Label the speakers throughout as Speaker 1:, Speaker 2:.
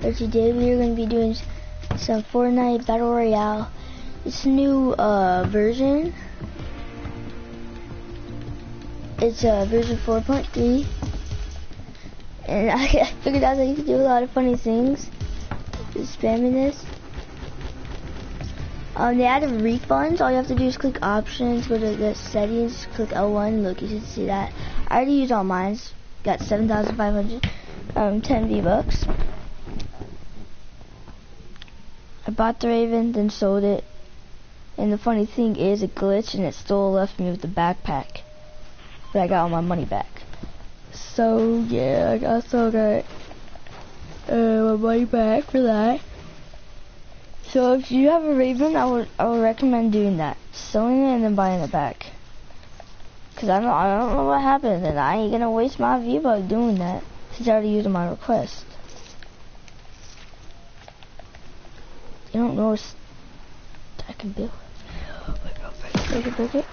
Speaker 1: or today we are going to be doing some Fortnite Battle Royale. It's a new version. It's version 4.3. And I figured out that you can do a lot of funny things. Just spamming this. They added refunds. All you have to do is click options, go to the settings, click L1. Look, you should see that. I already used all mine. Got 7,510 V-Bucks. I bought the Raven, then sold it. And the funny thing is, it glitched and it still left me with the backpack. But I got all my money back. So yeah, I still got my money back for that. So if you have a Raven, I would recommend doing that, selling it and then buying it back. Cause I don't know what happened, and I ain't gonna waste my V-Buck doing that since I already used my request. You don't know I can build. Break it.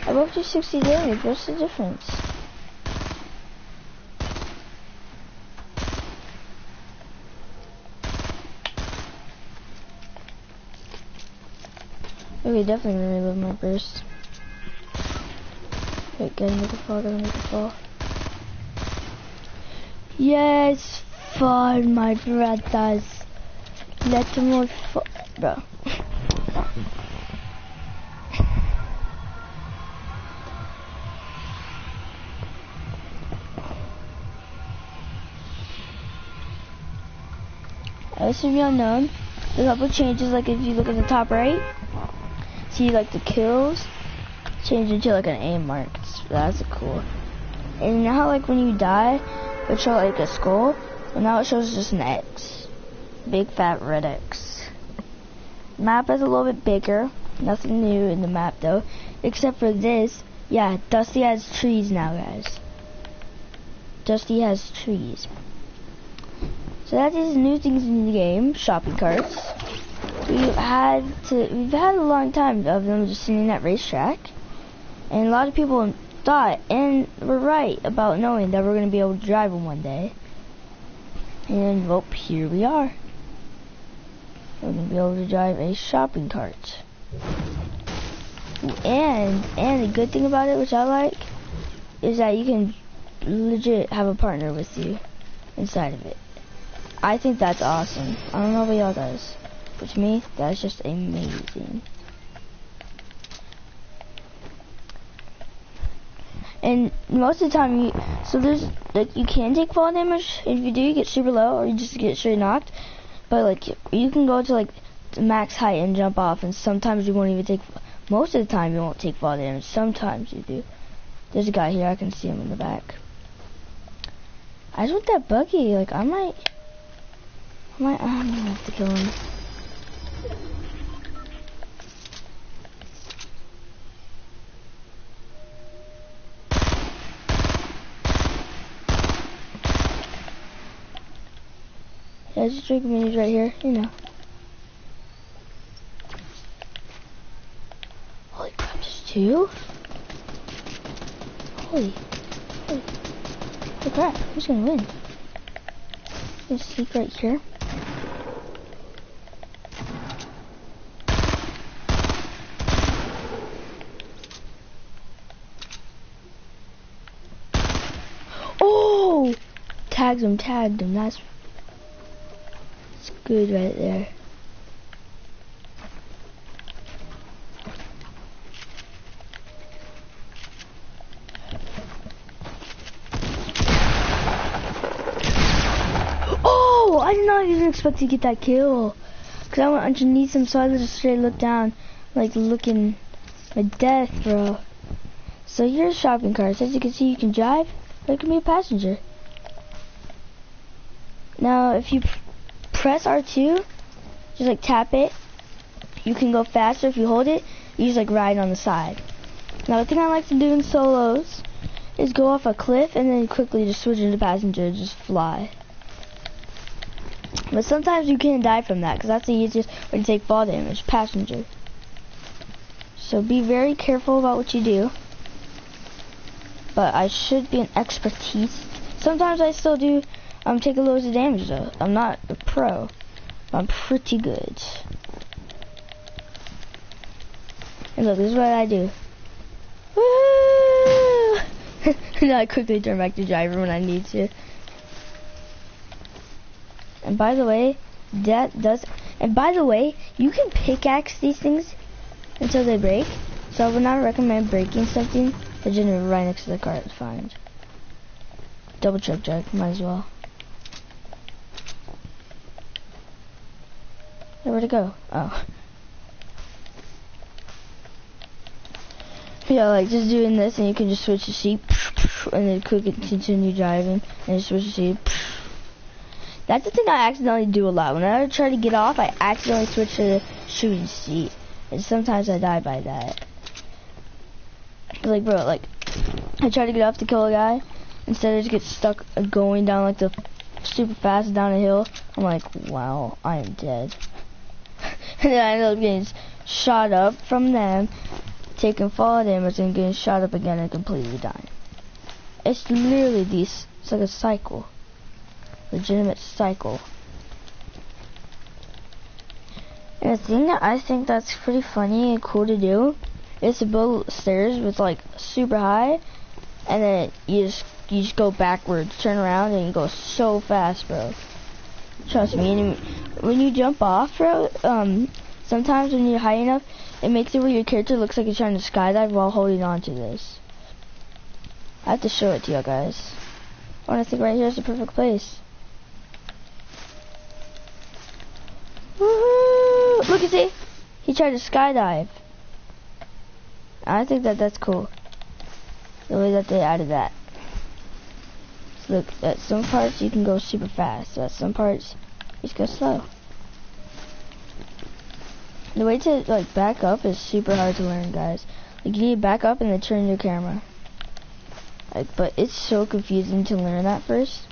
Speaker 1: I both do 60 damage. What's the difference? Okay, definitely gonna relive my burst. Wait, gotta make it fall, Yes, fun, my brothers. Let them all fall, bro. This will be unknown. There's a couple changes, like if you look at the top right, see like the kills, change it to like an A mark. That's cool. And now like when you die, it shows like a skull, and now it shows just an X. Big fat red X. Map is a little bit bigger. Nothing new in the map though, except for this. Yeah, Dusty has trees now, guys. Dusty has trees. So that is new things in the game, shopping carts. We've had a long time of them just sitting at racetrack, and a lot of people thought and were right about knowing that we're going to be able to drive them one day. And well, here we are. We're going to be able to drive a shopping cart. And the good thing about it, which I like, is that you can legit have a partner with you inside of it. I think that's awesome. I don't know about y'all guys, but to me, that's just amazing. And most of the time, there's like you can take fall damage. If you do, you get super low, or you just get straight knocked. But like you can go to like the max height and jump off, and sometimes you won't even take. Most of the time, you won't take fall damage. Sometimes you do. There's a guy here. I can see him in the back. I just want that buggy. Like I'm gonna have to kill him. Yeah, just drink minis right here, you know. Holy crap, there's two? Holy crap, who's gonna win? Let's sneak right here. Oh! Tagged him, that's good right there. Oh! I did not even expect to get that kill. Cause I went underneath him, so I just straight looked down, like looking my death, bro. So here's shopping carts. As you can see, you can drive, or you can be a passenger. Now, if you press R2, just like tap it, you can go faster. If you hold it, you just like ride on the side. Now, the thing I like to do in solos is go off a cliff and then quickly just switch into passenger and just fly. But sometimes you can die from that because that's the easiest way to take fall damage, passenger. So be very careful about what you do. But I should be an expertise. Sometimes I still do take a loads of damage though. I'm not a pro, but I'm pretty good. And look, this is what I do. Woo! And I quickly turn back to driver when I need to. And by the way, you can pickaxe these things until they break. So I would not recommend breaking something that's right next to the car. It's fine. Double truck jack, might as well. Hey, where'd it go? Oh. Yeah, like just doing this and you can just switch to seat and then quickly continue driving and just switch to seat. That's the thing I accidentally do a lot. Whenever I try to get off, I accidentally switch to the shooting seat. And sometimes I die by that. Like, bro, like, I try to get off to kill a guy. Instead, I just get stuck going down, like, the super fast down a hill. I'm like, wow, I am dead. And then I end up getting shot up from them, taking fall damage, and getting shot up again and completely dying. It's literally it's like a cycle. Legitimate cycle. And the thing that I think that's pretty funny and cool to do is to build stairs with like super high, and then you just go backwards, turn around, and you go so fast, bro. Trust me. And when you jump off, bro, sometimes when you're high enough, it makes it where your character looks like you're trying to skydive while holding on to this. I have to show it to you guys. I think right here is the perfect place. Woohoo! Look, you see? He tried to skydive. I think that's cool. The way that they added that. So look, at some parts you can go super fast. So at some parts, you just go slow. The way to like back up is super hard to learn, guys. Like you need to back up and then turn your camera. Like, but it's so confusing to learn that first.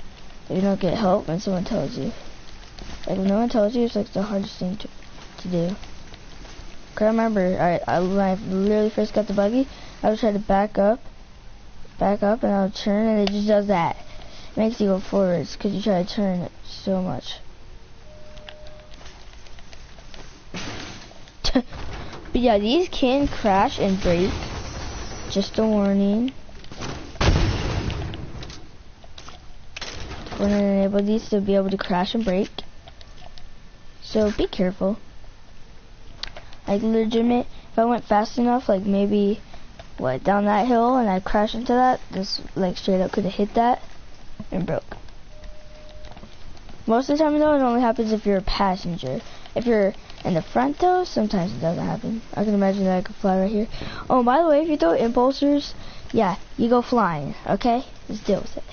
Speaker 1: If you don't get help when someone tells you. Like when no one tells you, it's like the hardest thing to do. Cause I remember, when I literally first got the buggy, I would try to back up, and I would turn, and it just does that. It makes you go forwards because you try to turn it so much. But yeah, these can crash and break. Just a warning. We're gonna enable these to be able to crash and break. So be careful. Like legitimate, if I went fast enough, like maybe down that hill and I crashed into that, this like straight up could have hit that and broke. Most of the time though, it only happens if you're a passenger. If you're in the front though, sometimes it doesn't happen. I can imagine that I could fly right here. Oh, by the way, if you throw impulsors, yeah, you go flying, okay? Just deal with it.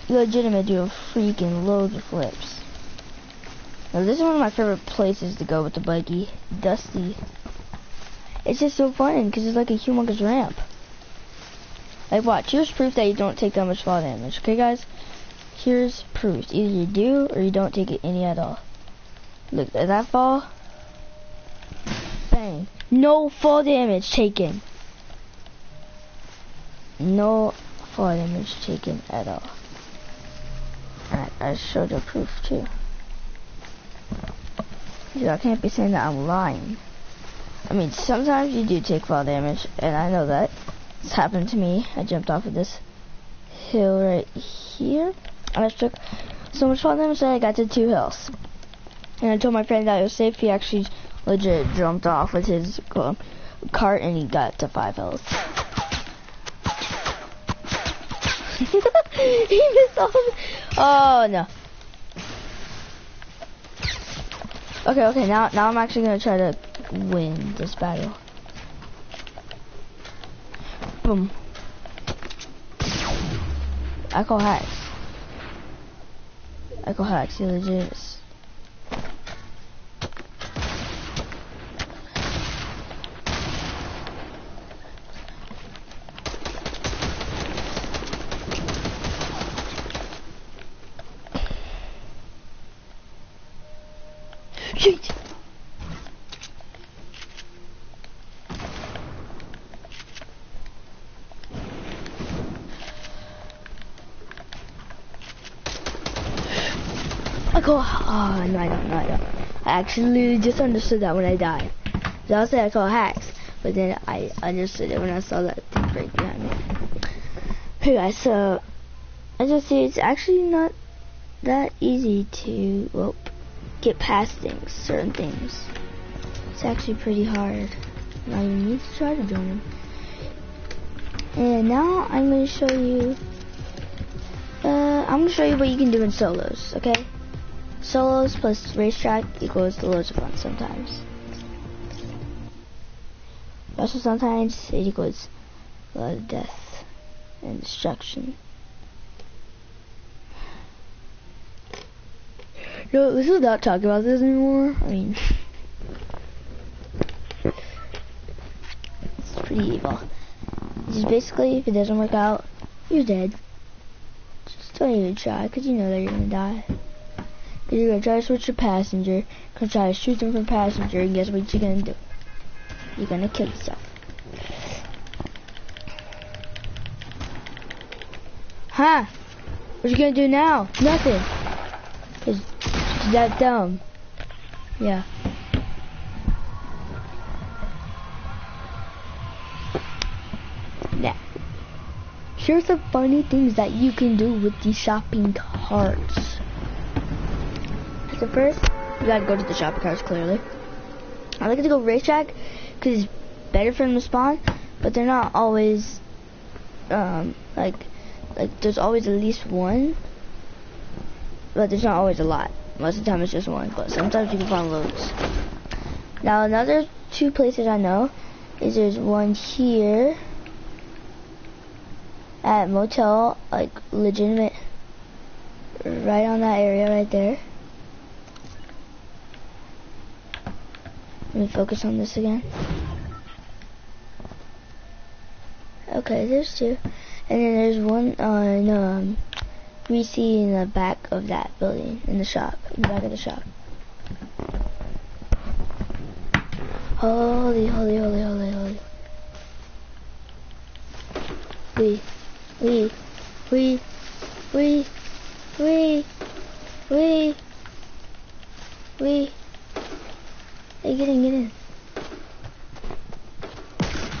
Speaker 1: You legitimate do a freaking loads of flips. Now this is one of my favorite places to go with the buggy. Dusty. It's just so fun because it's like a humongous ramp. Like watch, here's proof that you don't take that much fall damage. Okay guys? Here's proof. Either you do or you don't take it any at all. Look at that fall. Bang. No fall damage taken. No fall damage taken at all. Alright, I showed you proof too. Dude, I can't be saying that I'm lying. I mean, sometimes you do take fall damage, and I know that. It's happened to me. I jumped off of this hill right here, and I took so much fall damage that I got to 2 hills. And I told my friend that it was safe. He actually legit jumped off with his cart, and he got to 5 hills. He missed all of it. Oh no. Okay, now I'm actually gonna try to win this battle. Boom. I call hacks. You legit. Yeet. I go, oh, no, I don't. I actually just understood that when I died. So I'll say I call hacks, but then I understood it when I saw that thing right behind me. Hey guys, so I just see it's actually not that easy to, well, get past things, certain things. It's actually pretty hard. Now you need to try to join them. And now I'm going to show you, what you can do in solos, okay? Solos plus racetrack equals loads of fun sometimes. Also sometimes it equals a lot of death and destruction. No, let's just not talk about this anymore. I mean, it's pretty evil. Just basically, if it doesn't work out, you're dead. Just don't even try, because you know that you're gonna die. Because you're gonna try to switch to passenger, gonna try to shoot them from passenger, and guess what you're gonna do? You're gonna kill yourself. Huh? What you gonna do now? Nothing. Cause that dumb. Yeah. Now, here's the funny things that you can do with the shopping carts. So first, you gotta go to the shopping carts, clearly. I like to go racetrack because it's better for them to spawn, but they're not always, like there's always at least one, but there's not always a lot. Most of the time it's just one, but sometimes you can find loads. Now another two places I know is there's one here at Motel, like legitimate, right on that area right there. Let me focus on this again. Okay, there's two. And then there's one on we see in the back of that building, in the shop, in the back of the shop. Holy. We. Hey, get in.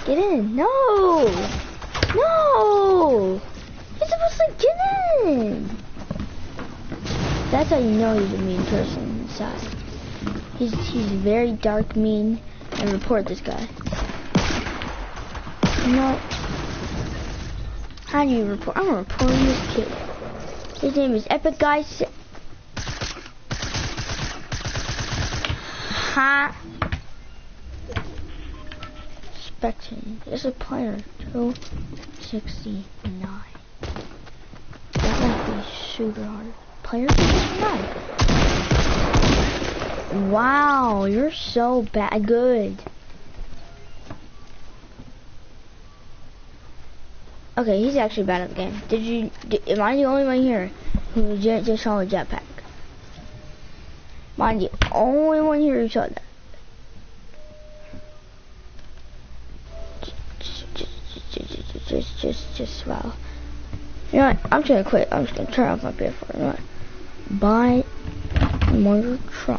Speaker 1: Get in. No! You're supposed to get in! That's how you know he's a mean person inside. He's very dark, mean, and report this guy. No. How do you report? I'm reporting this kid. His name is Epic Guy. Ha! Spectating. There's a player. 269. That might be super hard. Player 269. Wow, you're so bad. Good. Okay, he's actually bad at the game. Am I the only one here who just saw a jetpack? Am I the only one here who saw that? Just wow. You know what? I'm just gonna quit. I'm just gonna turn off my PS4. You know what? Buy more Trump.